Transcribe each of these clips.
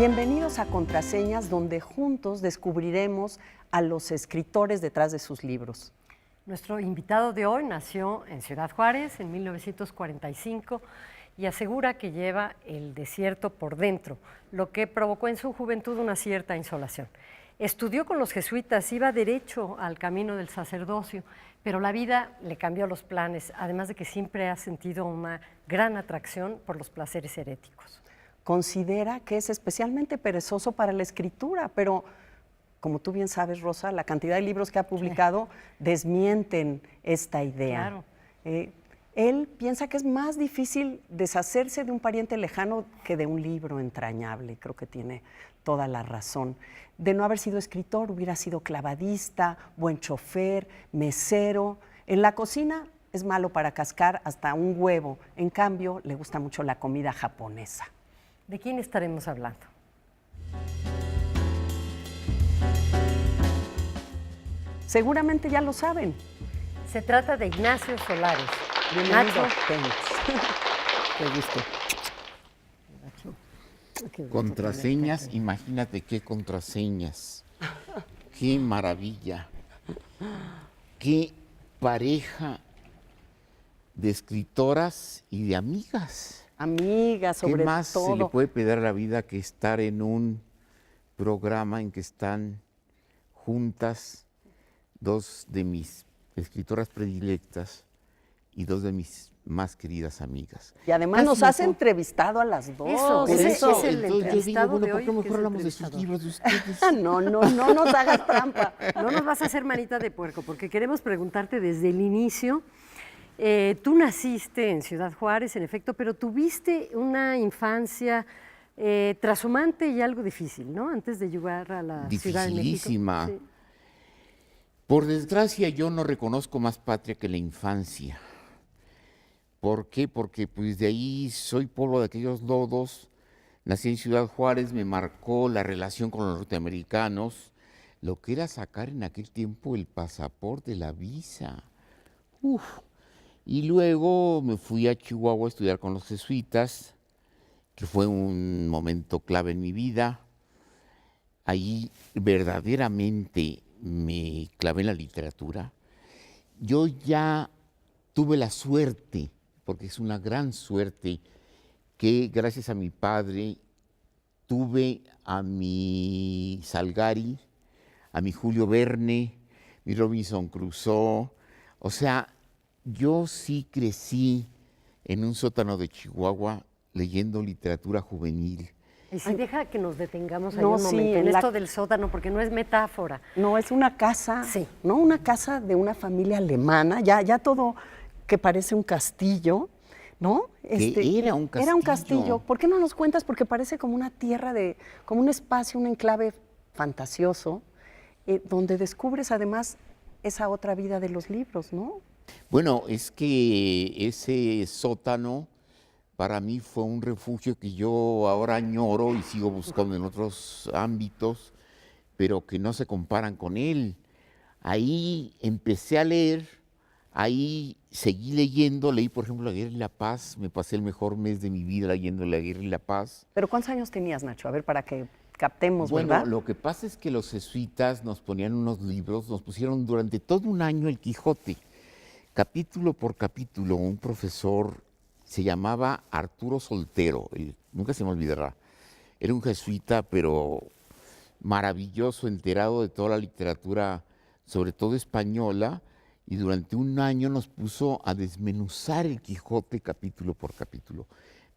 Bienvenidos a Contraseñas, donde juntos descubriremos a los escritores detrás de sus libros. Nuestro invitado de hoy nació en Ciudad Juárez en 1945 y asegura que lleva el desierto por dentro, lo que provocó en su juventud una cierta insolación. Estudió con los jesuitas, iba derecho al camino del sacerdocio, pero la vida le cambió los planes, además de que siempre ha sentido una gran atracción por los placeres heréticos. Considera que es especialmente perezoso para la escritura, pero como tú bien sabes, Rosa, la cantidad de libros que ha publicado desmienten esta idea. Claro. Él piensa que es más difícil deshacerse de un pariente lejano que de un libro entrañable. Creo que tiene toda la razón. De no haber sido escritor, hubiera sido clavadista, buen chofer, mesero. En la cocina es malo para cascar hasta un huevo. En cambio, le gusta mucho la comida japonesa. ¿De quién estaremos hablando? Seguramente ya lo saben. Se trata de Ignacio Solares. Bienvenido. Nacho. Qué gusto. Contraseñas, imagínate qué contraseñas. Qué maravilla. Qué pareja de escritoras y de amigas. Amigas, sobre todo. ¿Qué más se le puede pedir a la vida que estar en un programa en que están juntas dos de mis escritoras predilectas y dos de mis más queridas amigas? Y además nos has entrevistado a las dos. Eso, Por ese eso, es el entonces yo digo, entrevistado bueno, de ¿por hoy, qué que mejor es hablamos de sus entrevistador. libros de ustedes? No nos hagas trampa. No nos vas a hacer manita de puerco, porque queremos preguntarte desde el inicio. Tú naciste en Ciudad Juárez, en efecto, pero tuviste una infancia trashumante y algo difícil, ¿no? Antes de llegar a la Ciudad de México. Dificilísima. Sí. Por desgracia, yo no reconozco más patria que la infancia. ¿Por qué? Porque pues de ahí soy polvo de aquellos lodos. Nací en Ciudad Juárez, me marcó la relación con los norteamericanos, lo que era sacar en aquel tiempo el pasaporte, la visa. Uf. Y luego me fui a Chihuahua a estudiar con los jesuitas, que fue un momento clave en mi vida. Ahí verdaderamente me clavé en la literatura. Yo ya tuve la suerte, porque es una gran suerte, que gracias a mi padre tuve a mi Salgari, a mi Julio Verne, mi Robinson Crusoe. O sea, yo sí crecí en un sótano de Chihuahua leyendo literatura juvenil. Y si deja que nos detengamos ahí No, un sí, momento en en esto del sótano, porque no es metáfora. No, es una casa, Sí. ¿no? Una casa de una familia alemana, ya todo que parece un castillo, ¿no? Era un castillo. Era un castillo. ¿Por qué no nos cuentas? Porque parece como una tierra como un espacio, un enclave fantasioso, donde descubres además esa otra vida de los libros, ¿no? Bueno, es que ese sótano para mí fue un refugio que yo ahora añoro y sigo buscando en otros ámbitos, pero que no se comparan con él. Ahí empecé a leer, ahí seguí leyendo, leí por ejemplo La Guerra y la Paz, me pasé el mejor mes de mi vida leyendo La Guerra y la Paz. Pero ¿cuántos años tenías, Nacho? A ver, para que captemos, Bueno, ¿verdad? lo que pasa es que los jesuitas nos ponían unos libros, nos pusieron durante todo un año el Quijote, capítulo por capítulo. Un profesor se llamaba Arturo Soltero, nunca se me olvidará. Era un jesuita, pero maravilloso, enterado de toda la literatura, sobre todo española, y durante un año nos puso a desmenuzar el Quijote capítulo por capítulo.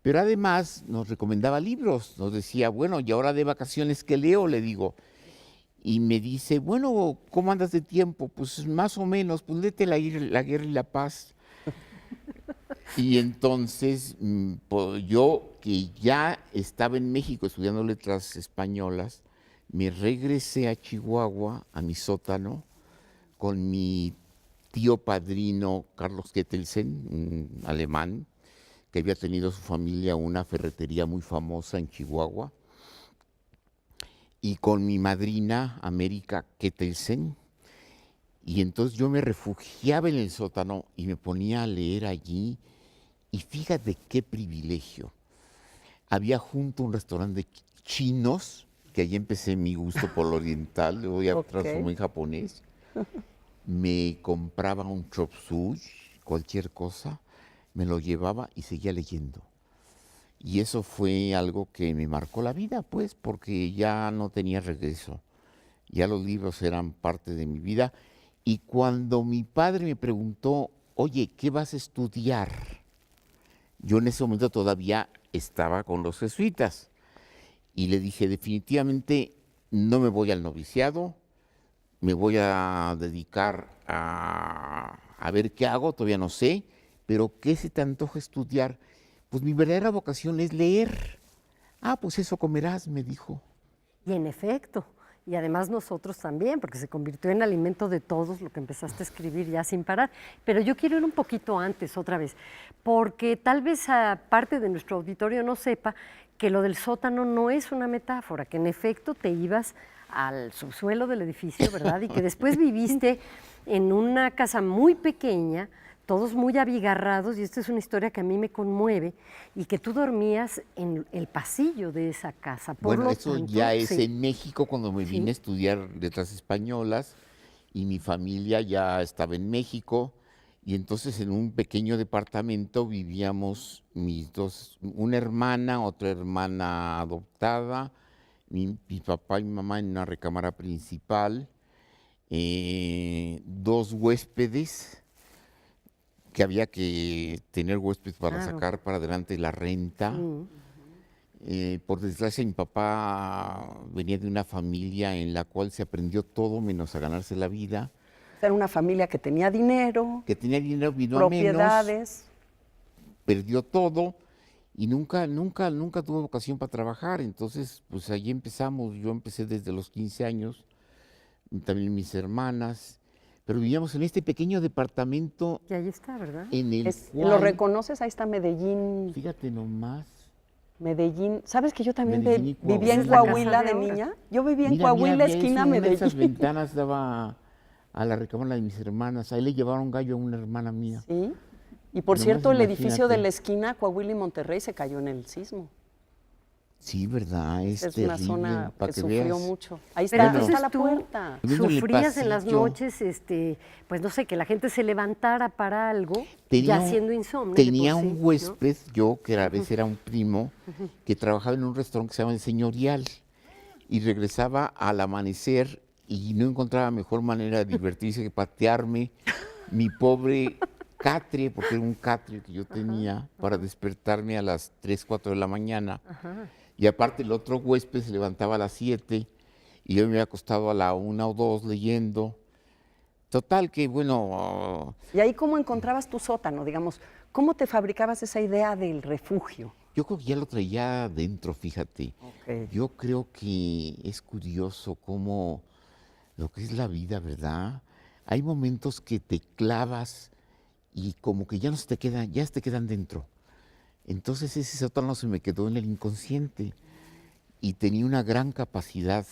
Pero además nos recomendaba libros, nos decía, bueno, y ahora de vacaciones, ¿qué leo? Le digo. Y me dice, bueno, ¿cómo andas de tiempo? Pues más o menos, pues léete La Guerra y la Paz. Y entonces pues, yo, que ya estaba en México estudiando letras españolas, me regresé a Chihuahua, a mi sótano, con mi tío padrino Carlos Kettelsen, un alemán, que había tenido su familia una ferretería muy famosa en Chihuahua, y con mi madrina América Kettelsen. Y entonces yo me refugiaba en el sótano y me ponía a leer allí. Y fíjate qué privilegio. Había junto un restaurante chinos, que ahí empecé mi gusto por lo oriental, luego ya Ok. transformé en japonés. Me compraba un chop suey, cualquier cosa, me lo llevaba y seguía leyendo. Y eso fue algo que me marcó la vida, pues, porque ya no tenía regreso. Ya los libros eran parte de mi vida. Y cuando mi padre me preguntó, oye, ¿qué vas a estudiar? Yo en ese momento todavía estaba con los jesuitas. Y le dije, definitivamente no me voy al noviciado, me voy a dedicar a ver qué hago, todavía no sé, pero ¿qué se te antoja estudiar? Pues mi verdadera vocación es leer. Ah, pues eso comerás, me dijo. Y en efecto, y además nosotros también, porque se convirtió en alimento de todos lo que empezaste a escribir ya sin parar. Pero yo quiero ir un poquito antes otra vez, porque tal vez parte de nuestro auditorio no sepa que lo del sótano no es una metáfora, que en efecto te ibas al subsuelo del edificio, ¿verdad? Y que después viviste en una casa muy pequeña, todos muy abigarrados, y esta es una historia que a mí me conmueve, y que tú dormías en el pasillo de esa casa. Por Bueno, lo eso tanto, ya es sí. en México cuando me vine a estudiar letras españolas y mi familia ya estaba en México y entonces en un pequeño departamento vivíamos mis dos, una hermana, otra hermana adoptada, mi papá y mi mamá en una recámara principal, dos huéspedes, que había que tener huéspedes para Claro. sacar para adelante la renta. Por desgracia, mi papá venía de una familia en la cual se aprendió todo menos a ganarse la vida, Era una familia que tenía dinero, que tenía dinero, vino a menos, propiedades. perdió todo y nunca tuvo vocación para trabajar. Entonces, pues ahí empezamos. Yo empecé desde los 15 años, y también mis hermanas, pero vivíamos en este pequeño departamento Y ahí está, ¿verdad? en el ¿Lo cual, reconoces? Ahí está Medellín. fíjate nomás, Medellín. ¿Sabes que yo también Medellín y vivía en Coahuila. Coahuila de Esa es la casa de ahora. niña? Yo vivía en mira, Coahuila, había esquina eso, una de esas Medellín. ventanas daba a la recámara de mis hermanas. Ahí le llevaron gallo a una hermana mía. Sí. Y por Nomás cierto, el edificio de imagínate. la esquina, Coahuila y Monterrey, se cayó en el sismo. Sí, ¿verdad? Es Es terrible, una zona para que que sufrió veas. mucho. Ahí Pero está, Bueno. ahí está la entonces tú puerta. Viendo en el sufrías en las pasillo. noches, pues no sé, que la gente se levantara para algo, Tenía ya un- siendo insomne. de Tenía por sí, un ¿no? huésped, yo, que a veces era un primo, que trabajaba en un restaurante que se llama El Señorial y regresaba al amanecer y no encontraba mejor manera de divertirse que patearme mi pobre catre, porque era un catre que yo tenía, para despertarme a las 3, 4 de la mañana. Y aparte el otro huésped se levantaba a las 7 y yo me había acostado a la 1 o 2 leyendo. Total que, bueno, ¿Y ahí cómo encontrabas tu sótano, digamos? ¿Cómo te fabricabas esa idea del refugio? yo creo que ya lo traía dentro, fíjate. Ok. Yo creo que es curioso cómo lo que es la vida, ¿verdad? Hay momentos que te clavas y como que ya no se te quedan, ya se te quedan dentro. Entonces ese sótano se me quedó en el inconsciente y tenía una gran capacidad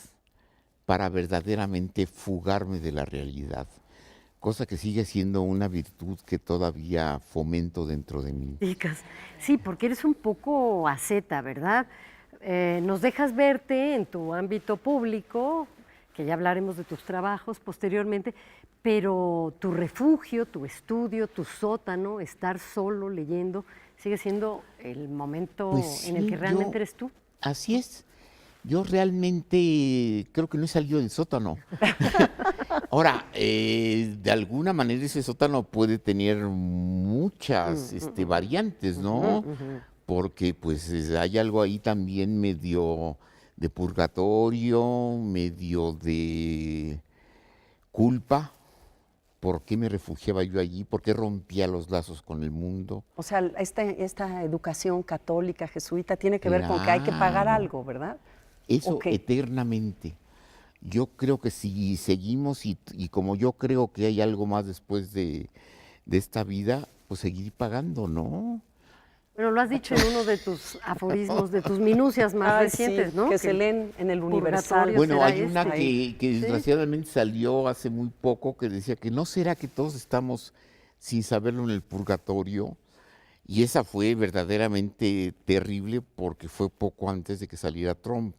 para verdaderamente fugarme de la realidad, cosa que sigue siendo una virtud que todavía fomento dentro de mí. Chicas, sí, porque eres un poco asceta, ¿verdad? Nos dejas verte en tu ámbito público, que ya hablaremos de tus trabajos posteriormente, pero tu refugio, tu estudio, tu sótano, estar solo leyendo, sigue siendo el momento Pues en el sí, que realmente yo- eres tú. Así es. Yo realmente creo que no he salido del sótano. Ahora, de alguna manera ese sótano puede tener muchas variantes, ¿no? Porque pues hay algo ahí también medio de purgatorio, medio de culpa. ¿Por qué me refugiaba yo allí? ¿Por qué rompía los lazos con el mundo? O sea, esta educación católica, jesuita, tiene que ver con que hay que pagar Claro. algo, ¿verdad? Eso Ok. eternamente. Yo creo que si seguimos y como yo creo que hay algo más después de esta vida, pues seguir pagando, ¿no? Bueno, lo has dicho en uno de tus aforismos, de tus minucias más Ay, recientes, sí, ¿no? que se leen en el Universal. purgatorio Bueno, será hay una este. que Sí. desgraciadamente salió hace muy poco que decía que no será que todos estamos sin saberlo en el purgatorio. Y esa fue verdaderamente terrible porque fue poco antes de que saliera Trump.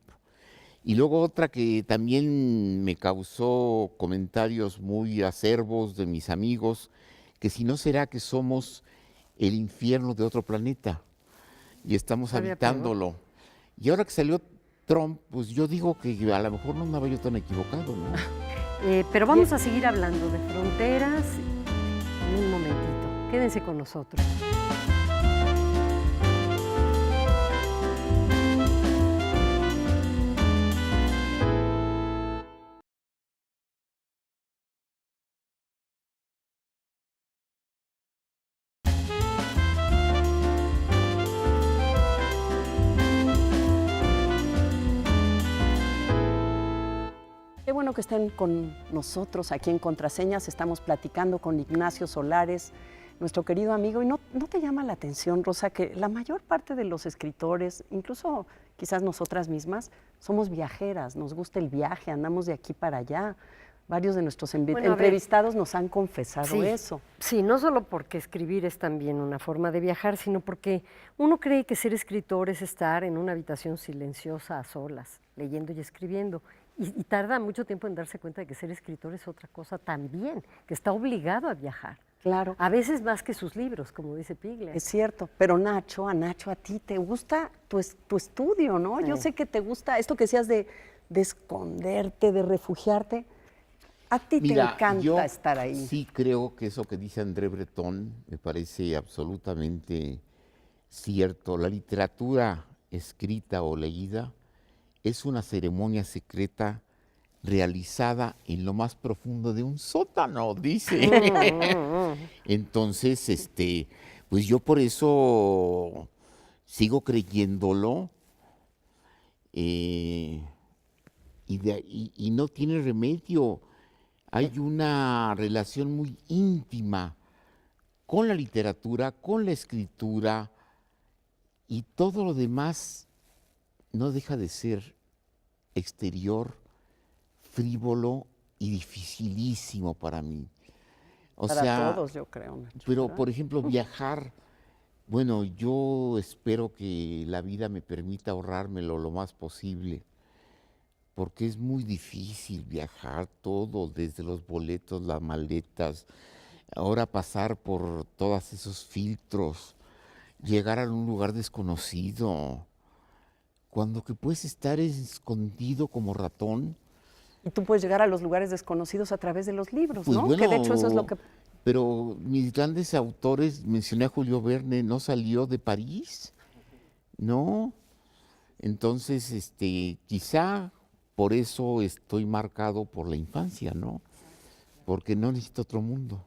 Y luego otra que también me causó comentarios muy acerbos de mis amigos, que si no será que somos el infierno de otro planeta y estamos habitándolo. Y ahora que salió Trump, pues yo digo que a lo mejor no andaba yo tan equivocado, ¿no? Pero vamos a seguir hablando de fronteras en un momentito. Quédense con nosotros. Qué bueno que estén con nosotros aquí en Contraseñas. Estamos platicando con Ignacio Solares, nuestro querido amigo. ¿Y no te llama la atención, Rosa, que la mayor parte de los escritores, incluso quizás nosotras mismas, somos viajeras, nos gusta el viaje, andamos de aquí para allá? Varios de nuestros entrevistados nos han confesado eso. Sí, no solo porque escribir es también una forma de viajar, sino porque uno cree que ser escritor es estar en una habitación silenciosa a solas, leyendo y escribiendo. Y tarda mucho tiempo en darse cuenta de que ser escritor es otra cosa también, que está obligado a viajar. Claro. A veces más que sus libros, como dice Pigler. Es cierto, pero Nacho, a ti te gusta tu estudio, ¿no? Sí. Yo sé que te gusta esto que decías de esconderte, de refugiarte. A ti te encanta estar ahí. Sí creo que eso que dice André Breton me parece absolutamente cierto. La literatura escrita o leída es una ceremonia secreta realizada en lo más profundo de un sótano, dice. Entonces, pues yo por eso sigo creyéndolo y no tiene remedio. Hay una relación muy íntima con la literatura, con la escritura, y todo lo demás no deja de ser exterior, frívolo y dificilísimo para mí. Para todos, yo creo, Nacho, pero, ¿verdad? por ejemplo, viajar, bueno, yo espero que la vida me permita ahorrármelo lo más posible, porque es muy difícil viajar todo, desde los boletos, las maletas, ahora pasar por todos esos filtros, llegar a un lugar desconocido, cuando que puedes estar escondido como ratón. Y tú puedes llegar a los lugares desconocidos a través de los libros, Pues ¿no? bueno, Que de hecho eso es lo que... Pero mis grandes autores, mencioné a Julio Verne, ¿no salió de París? ¿No? Entonces, quizá por eso estoy marcado por la infancia, ¿no? Porque no necesito otro mundo.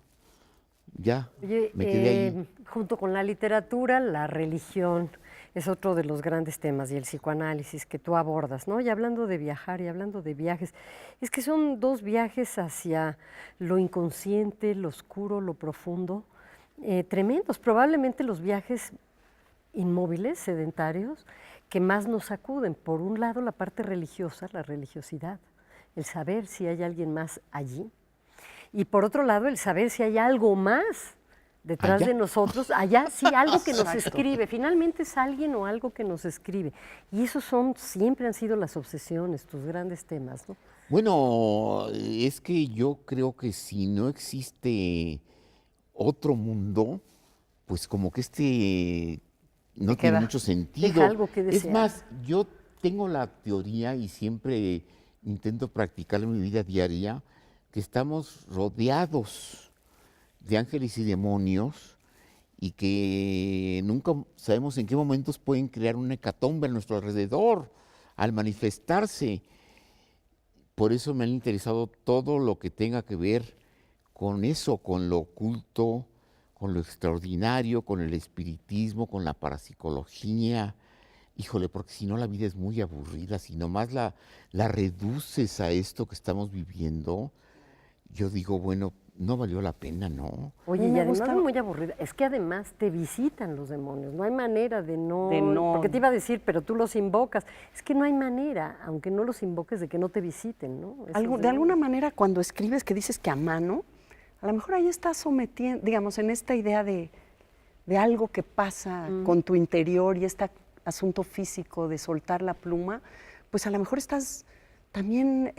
Ya, Oye, me quedé ahí. junto con la literatura, la religión es otro de los grandes temas y el psicoanálisis que tú abordas, ¿no? Y hablando de viajar y hablando de viajes, es que son dos viajes hacia lo inconsciente, lo oscuro, lo profundo, tremendos. Probablemente los viajes inmóviles, sedentarios, que más nos sacuden. Por un lado, la parte religiosa, la religiosidad, el saber si hay alguien más allí. Y por otro lado, el saber si hay algo más detrás de nosotros, allá sí, algo que nos escribe. Finalmente es alguien o algo que nos escribe. Y esos siempre han sido las obsesiones, tus grandes temas, ¿no? Bueno, es que yo creo que si no existe otro mundo, pues como que no tiene mucho sentido. Deja algo que desear. Es más, yo tengo la teoría y siempre intento practicarla en mi vida diaria, que estamos rodeados de ángeles y demonios y que nunca sabemos en qué momentos pueden crear una hecatombe a nuestro alrededor al manifestarse. Por eso me han interesado todo lo que tenga que ver con eso, con lo oculto, con lo extraordinario, con el espiritismo, con la parapsicología. Híjole, porque si no la vida es muy aburrida, si nomás la reduces a esto que estamos viviendo, yo digo, bueno, no valió la pena, ¿no? Oye, y además es muy aburrida. Es que además te visitan los demonios. No hay manera de no... Porque te iba a decir, pero tú los invocas. Es que no hay manera, aunque no los invoques, de que no te visiten, ¿no? De alguna manera, cuando escribes que dices que a mano, a lo mejor ahí estás sometiendo, digamos, en esta idea de algo que pasa con tu interior y este asunto físico de soltar la pluma, pues a lo mejor estás también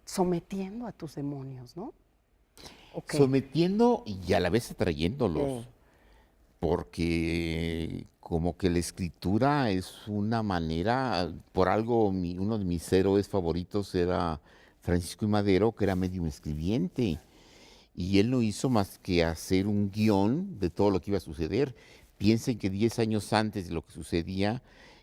sometiendo a tus demonios, ¿no? ¿O qué? Sometiendo y a la vez atrayéndolos. Sí. Porque como que la escritura es una manera, por algo uno de mis héroes favoritos era Francisco I. Madero, que era medium escribiente, y él no hizo más que hacer un guión de todo lo que iba a suceder. Piensen que 10 años antes de lo que sucedía,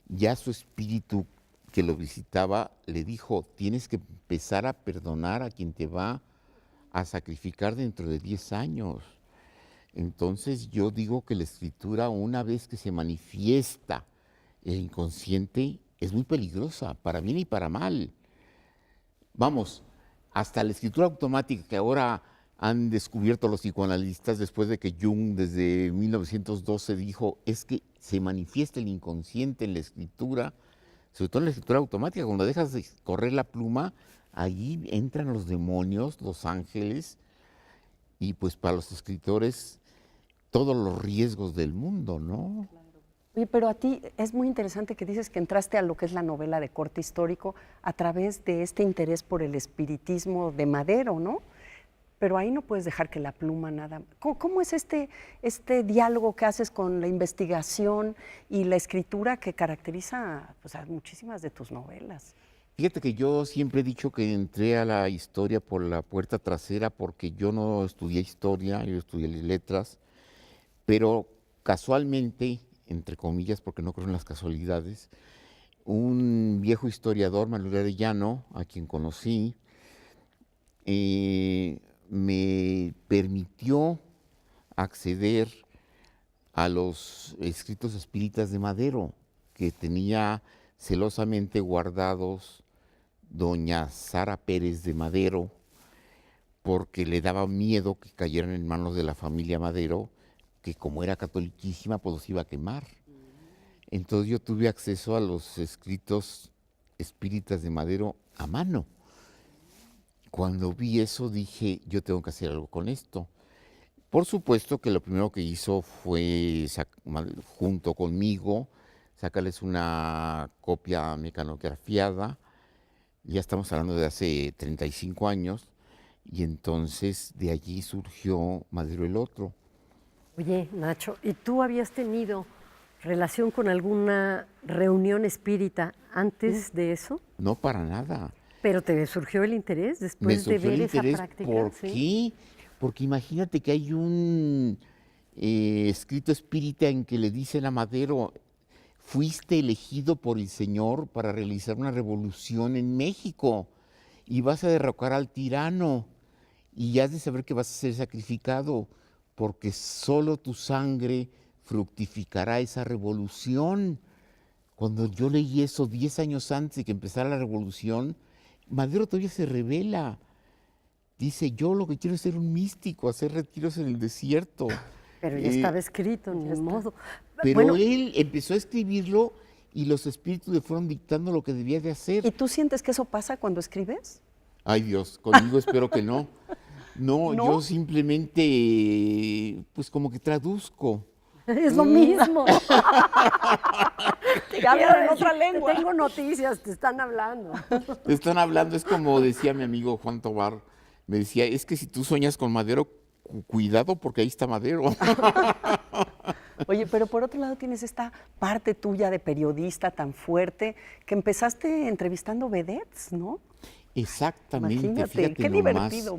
ya su espíritu que lo visitaba le dijo, tienes que empezar a perdonar a quien te va a sacrificar dentro de 10 años. Entonces yo digo que la escritura, una vez que se manifiesta el inconsciente, es muy peligrosa, para bien y para mal. Vamos, hasta la escritura automática que ahora han descubierto los psicoanalistas después de que Jung desde 1912 dijo, es que se manifiesta el inconsciente en la escritura, sobre todo en la escritura automática, cuando dejas de correr la pluma, allí entran los demonios, los ángeles, y pues para los escritores todos los riesgos del mundo, ¿no? Oye, pero a ti es muy interesante que dices que entraste a lo que es la novela de corte histórico a través de este interés por el espiritismo de Madero, ¿no? Pero ahí no puedes dejar que la pluma nada. ¿Cómo es este diálogo que haces con la investigación y la escritura que caracteriza pues, a muchísimas de tus novelas? Fíjate que yo siempre he dicho que entré a la historia por la puerta trasera porque yo no estudié historia, yo estudié letras, pero casualmente, entre comillas, porque no creo en las casualidades, un viejo historiador, Manuel Arellano, a quien conocí, me permitió acceder a los escritos espíritas de Madero, que tenía celosamente guardados doña Sara Pérez de Madero, porque le daba miedo que cayeran en manos de la familia Madero, que como era catoliquísima, pues los iba a quemar. Entonces yo tuve acceso a los escritos espíritas de Madero a mano. Cuando vi eso dije, yo tengo que hacer algo con esto. Por supuesto que lo primero que hizo fue, junto conmigo, sacarles una copia mecanografiada. Ya estamos hablando de hace 35 años, y entonces de allí surgió Madero el Otro. Oye, Nacho, ¿y tú habías tenido relación con alguna reunión espírita antes de eso? No, para nada. Pero te surgió el interés Me después de surgió ver el esa interés. práctica. ¿Por ¿sí? qué? Porque imagínate que hay un escrito espírita en que le dicen a Madero, fuiste elegido por el Señor para realizar una revolución en México y vas a derrocar al tirano y has de saber que vas a ser sacrificado porque solo tu sangre fructificará esa revolución. Cuando yo leí eso 10 años antes de que empezara la revolución, Madero todavía se revela. Dice, yo lo que quiero es ser un místico, hacer retiros en el desierto. Pero ya estaba escrito, ni modo. Pero Bueno, él empezó a escribirlo y los espíritus le fueron dictando lo que debía de hacer. ¿Y tú sientes que eso pasa cuando escribes? Ay Dios, conmigo espero que no. No, ¿No? yo simplemente, pues como que traduzco. es lo mismo. Te hablan en otra lengua. Te tengo noticias, te están hablando. Te están hablando, es como decía mi amigo Juan Tobar, me decía, es que si tú sueñas con Madero, cuidado porque ahí está Madero. Oye, pero por otro lado tienes esta parte tuya de periodista tan fuerte que empezaste entrevistando vedettes, ¿no? Exactamente, Imagínate, fíjate qué nomás. divertido.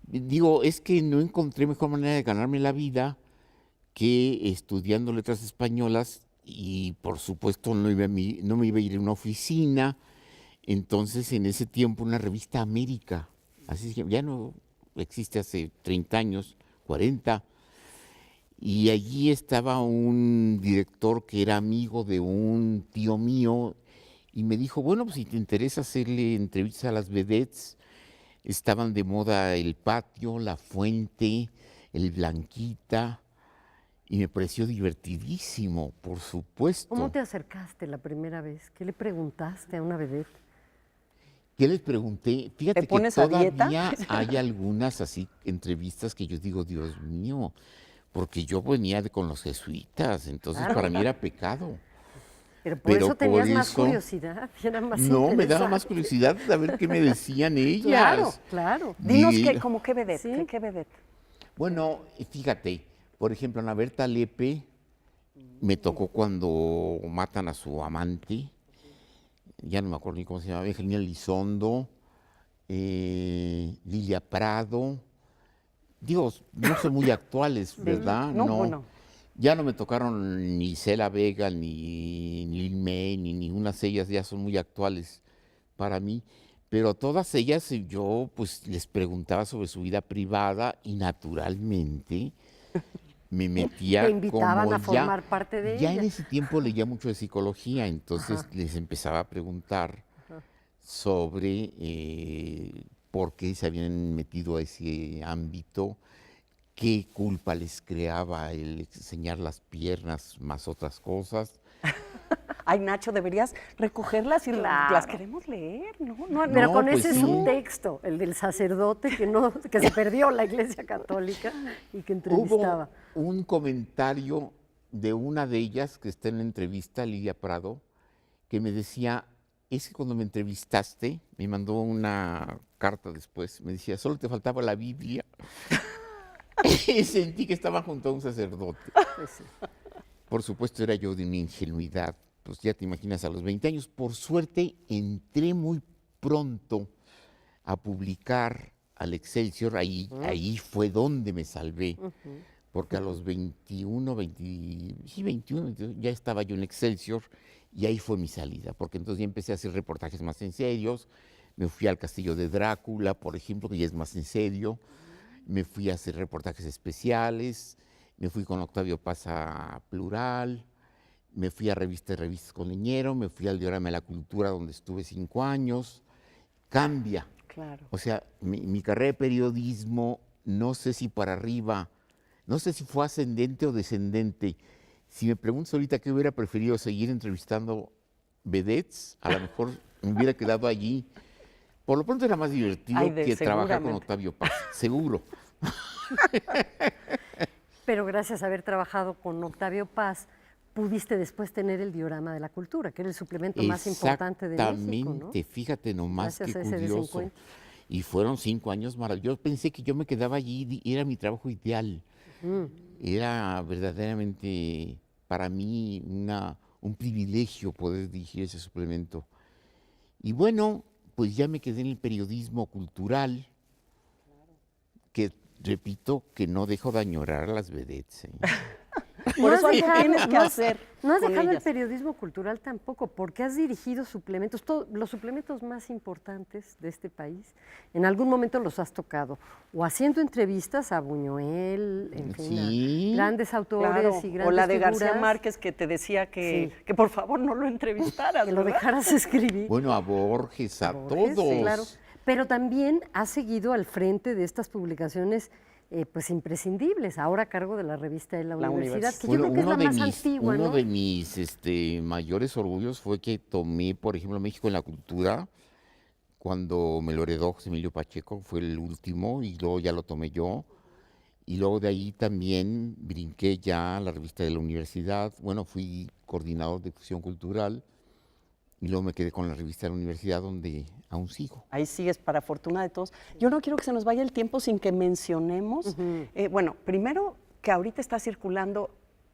Digo, es que no encontré mejor manera de ganarme la vida que estudiando letras españolas y por supuesto no me iba a ir a una oficina. Entonces en ese tiempo una revista América, así que ya no existe hace 30 años, 40, y allí estaba un director que era amigo de un tío mío y me dijo, bueno, pues si te interesa hacerle entrevistas a las vedettes, estaban de moda El Patio, La Fuente, El Blanquita, y me pareció divertidísimo, por supuesto. ¿Cómo te acercaste la primera vez? ¿Qué le preguntaste a una vedette? ¿Qué les pregunté? Fíjate ¿Te que pones a todavía dieta? hay algunas así entrevistas que yo digo, Dios mío, porque yo venía con los jesuitas, entonces para mí era pecado. Pero por Pero eso tenías por más eso- curiosidad, y era más No, me daba más interesante. curiosidad saber qué me decían ellas. Claro, claro. Dinos Y- como qué vedette, Sí. qué vedette. Bueno, fíjate, por ejemplo, Ana Berta Lepe me tocó cuando matan a su amante, ya no me acuerdo ni cómo se llama, Evangelina Elizondo, Lilia Prado. Digo, no son muy actuales, ¿verdad? No, bueno. Ya no me tocaron ni Cela Vega, ni Lin May, ni ninguna de ellas, ya son muy actuales para mí. Pero todas ellas yo pues les preguntaba sobre su vida privada y naturalmente me metía Te invitaban como a formar parte de ya en ella. ese tiempo leía mucho de psicología, entonces Ajá. les empezaba a preguntar sobre por qué se habían metido a ese ámbito, qué culpa les creaba el enseñar las piernas más otras cosas. Ay, Nacho, deberías recogerlas y Claro. las queremos leer, ¿no? Pero No, con pues ese sí. subtexto, el del sacerdote que se perdió la Iglesia Católica y que entrevistaba. Hubo un comentario de una de ellas que está en la entrevista, Lidia Prado, que me decía, es que cuando me entrevistaste, me mandó una carta después, me decía, solo te faltaba la Biblia. Y sentí que estaba junto a un sacerdote. Pues sí. Por supuesto, era yo de mi ingenuidad, pues ya te imaginas, a los 20 años, por suerte, entré muy pronto a publicar al Excelsior, ahí fue donde me salvé, porque a los 21, 22, ya estaba yo en Excelsior y ahí fue mi salida, porque entonces ya empecé a hacer reportajes más en serios, me fui al Castillo de Drácula, por ejemplo, que ya es más en serio, me fui a hacer reportajes especiales, me fui con Octavio Paz a Plural, me fui a Revistas con Leñero, me fui al Diorama de la Cultura, donde estuve 5 años. Cambia. Claro. O sea, mi carrera de periodismo, no sé si para arriba, no sé si fue ascendente o descendente. Si me preguntas ahorita qué hubiera preferido seguir entrevistando vedettes, a lo mejor me hubiera quedado allí. Por lo pronto era más divertido Ay, que trabajar con seguramente. Octavio Paz, seguro. Pero gracias a haber trabajado con Octavio Paz, pudiste después tener el Diorama de la Cultura, que era el suplemento más importante de México, ¿no? Exactamente, fíjate nomás Gracias qué a ese curioso. desencuentro. Y fueron 5 años maravillosos. Pensé que yo me quedaba allí y era mi trabajo ideal. Era verdaderamente para mí un privilegio poder dirigir ese suplemento. Y bueno, pues ya me quedé en el periodismo cultural, que repito que no dejo de añorar a las vedettes. Por eso has algo dejado- tienes que no has- hacer No has con dejado el ellas. periodismo cultural tampoco, porque has dirigido suplementos, los suplementos más importantes de este país. En algún momento los has tocado, o haciendo entrevistas a Buñuel, en fin, Sí. a grandes autores Claro, y grandes o la de García figuras, Márquez que te decía que, Sí. que por favor no lo entrevistaras, que lo ¿verdad? dejaras escribir. Bueno, a Borges, a Borges, todos. claro. Pero también has seguido al frente de estas publicaciones pues imprescindibles, ahora a cargo de la revista de la La Universidad, que Bueno, yo creo que es la más antigua, uno ¿no? de mis mayores orgullos fue que tomé, por ejemplo, México en la Cultura, cuando me lo heredó José Emilio Pacheco, fue el último, y luego ya lo tomé yo. Y luego de ahí también brinqué ya a la revista de la universidad. Bueno, fui coordinador de difusión cultural y luego me quedé con la revista de la universidad donde aún sigo. Ahí sigues, para fortuna de todos. Yo no quiero que se nos vaya el tiempo sin que mencionemos, bueno, primero que ahorita está circulando,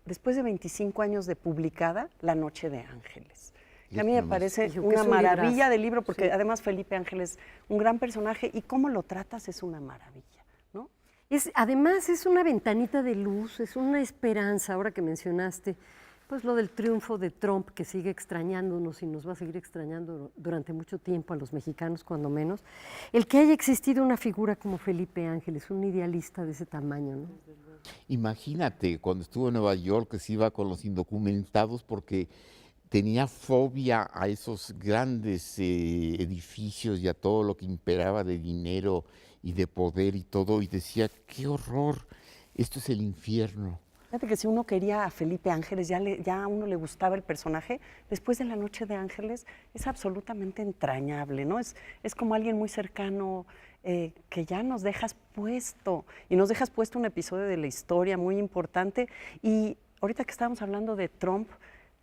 después de 25 años de publicada, La Noche de Ángeles. Que a mí me Nomás. parece Dijo que una es un maravilla librazo. de libro, porque Sí. además Felipe Ángeles, un gran personaje, y cómo lo tratas es una maravilla, ¿no? Además es una ventanita de luz, es una esperanza, ahora que mencionaste, pues lo del triunfo de Trump, que sigue extrañándonos y nos va a seguir extrañando durante mucho tiempo a los mexicanos, cuando menos, el que haya existido una figura como Felipe Ángeles, un idealista de ese tamaño, ¿no? Imagínate, cuando estuvo en Nueva York, que se iba con los indocumentados porque tenía fobia a esos grandes edificios y a todo lo que imperaba de dinero y de poder y todo, y decía, qué horror, esto es el infierno. Fíjate que si uno quería a Felipe Ángeles, ya a uno le gustaba el personaje, después de La Noche de Ángeles es absolutamente entrañable, ¿no? Es como alguien muy cercano que ya nos dejas puesto, y nos dejas puesto un episodio de la historia muy importante. Y ahorita que estábamos hablando de Trump,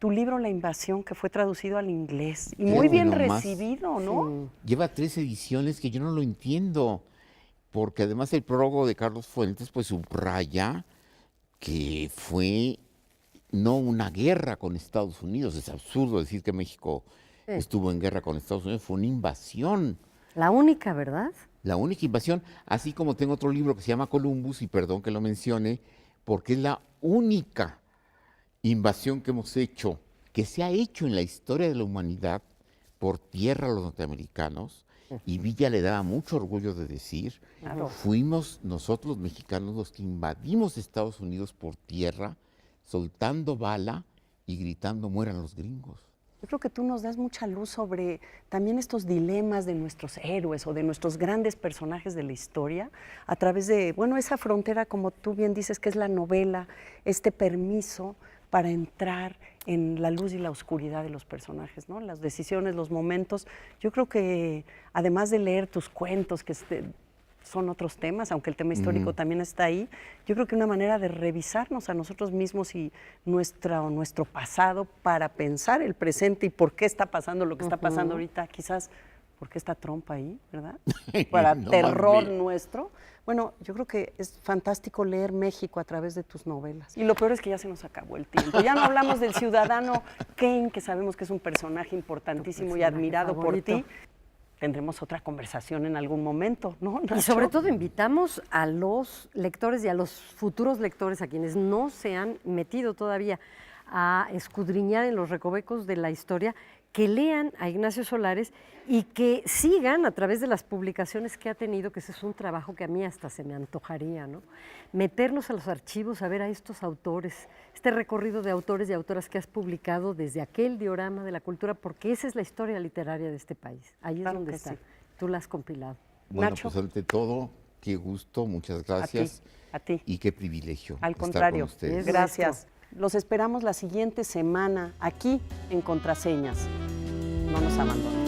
tu libro La Invasión, que fue traducido al inglés y Fíjate muy bien nomás. recibido, ¿no? Lleva 3 ediciones que yo no lo entiendo, porque además el prólogo de Carlos Fuentes pues subraya que fue no una guerra con Estados Unidos, es absurdo decir que México estuvo en guerra con Estados Unidos, fue una invasión. La única, ¿verdad? La única invasión, así como tengo otro libro que se llama Columbus, y perdón que lo mencione, porque es la única invasión que hemos hecho, que se ha hecho en la historia de la humanidad por tierra a los norteamericanos, y Villa le daba mucho orgullo de decir, fuimos nosotros los mexicanos los que invadimos Estados Unidos por tierra, soltando bala y gritando mueran los gringos. Yo creo que tú nos das mucha luz sobre también estos dilemas de nuestros héroes o de nuestros grandes personajes de la historia a través de, bueno, esa frontera, como tú bien dices, que es la novela, este permiso para entrar en la luz y la oscuridad de los personajes, ¿no? Las decisiones, los momentos. Yo creo que además de leer tus cuentos, que son otros temas, aunque el tema histórico también está ahí, yo creo que una manera de revisarnos a nosotros mismos y nuestro pasado para pensar el presente y por qué está pasando lo que está pasando ahorita, quizás por qué está Trump ahí, ¿verdad? Para No terror mames. nuestro. Bueno, yo creo que es fantástico leer México a través de tus novelas. Y lo peor es que ya se nos acabó el tiempo. Ya no hablamos del ciudadano Kane, que sabemos que es un personaje importantísimo y personaje admirado favorito. por ti. Tendremos otra conversación en algún momento, ¿no, Nacho? Y sobre todo invitamos a los lectores y a los futuros lectores, a quienes no se han metido todavía a escudriñar en los recovecos de la historia, que lean a Ignacio Solares y que sigan a través de las publicaciones que ha tenido, que ese es un trabajo que a mí hasta se me antojaría, ¿no? Meternos a los archivos, a ver a estos autores, este recorrido de autores y autoras que has publicado desde aquel diorama de la cultura, porque esa es la historia literaria de este país. Ahí es Claro donde que está. sí. Tú la has compilado. Bueno, Nacho. pues ante todo, qué gusto, muchas gracias. A ti. Y qué privilegio Al estar contrario, con ustedes. gracias. Los esperamos la siguiente semana aquí en Contraseñas. No nos abandonen.